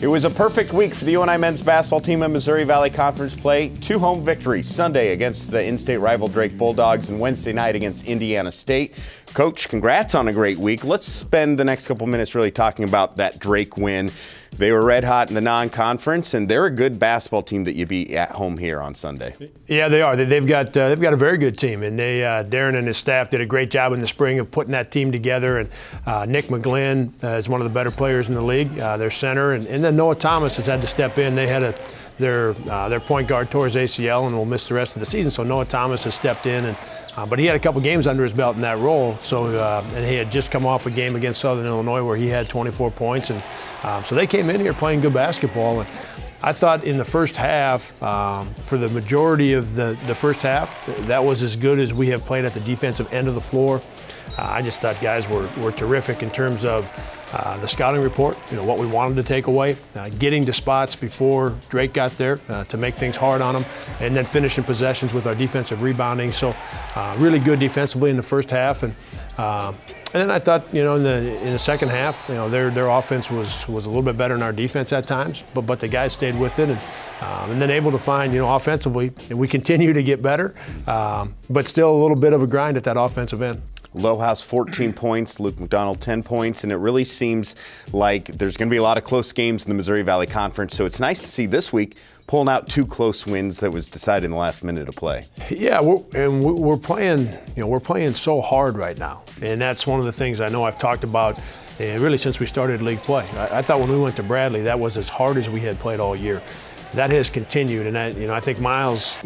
It was a perfect week for the UNI men's basketball team in Missouri Valley Conference play. 2 home victories, Sunday against the in-state rival Drake Bulldogs and Wednesday night against Indiana State. Coach, congrats on a great week. Let's spend the next couple minutes really talking about that Drake win. They were red hot in the non-conference, and they're a good basketball team that you beat at home here on Sunday. Yeah, they are. They've got a very good team, and Darren and his staff did a great job in the spring of putting that team together. And Nick McGlynn is one of the better players in the league, their center, and then Noah Thomas has had to step in. They had their point guard tore his ACL and will miss the rest of the season. So Noah Thomas has stepped in, but he had a couple games under his belt in that role. So and he had just come off a game against Southern Illinois where he had 24 points, and so they came in here playing good basketball. And I thought in the first half, for the majority of the first half, that was as good as we have played at the defensive end of the floor. I just thought guys were terrific in terms of the scouting report, what we wanted to take away, getting to spots before Drake got there to make things hard on them, and then finishing possessions with our defensive rebounding. So really good defensively in the first half. And then I thought, in the second half, their offense was a little bit better than our defense at times, but the guys stayed with it, and then able to find, offensively, and we continue to get better, but still a little bit of a grind at that offensive end. Lowhouse 14 points, Luke McDonald 10 points, and it really seems like there's going to be a lot of close games in the Missouri Valley Conference, so it's nice to see this week pulling out 2 close wins that was decided in the last minute of play. Yeah, we're playing, we're playing so hard right now, and that's one of the things I know I've talked about really since we started league play. I thought when we went to Bradley, that was as hard as we had played all year. That has continued, and I think Miles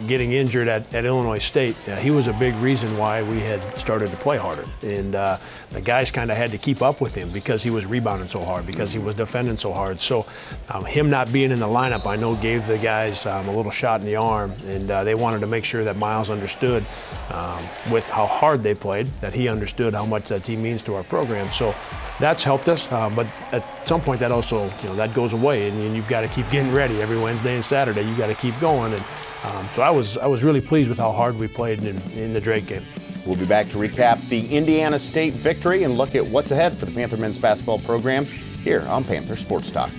getting injured at Illinois State, he was a big reason why we had started to play harder. And the guys kind of had to keep up with him because he was rebounding so hard, because he was defending so hard. So him not being in the lineup, I know gave the guys a little shot in the arm, and they wanted to make sure that Miles understood with how hard they played, that he understood how much that team means to our program. So that's helped us, but at some point that also, that goes away, and you've got to keep getting ready every Wednesday and Saturday. You got to keep going, and so I was really pleased with how hard we played in the Drake game. We'll be back to recap the Indiana State victory and look at what's ahead for the Panther men's basketball program here on Panther Sports Talk.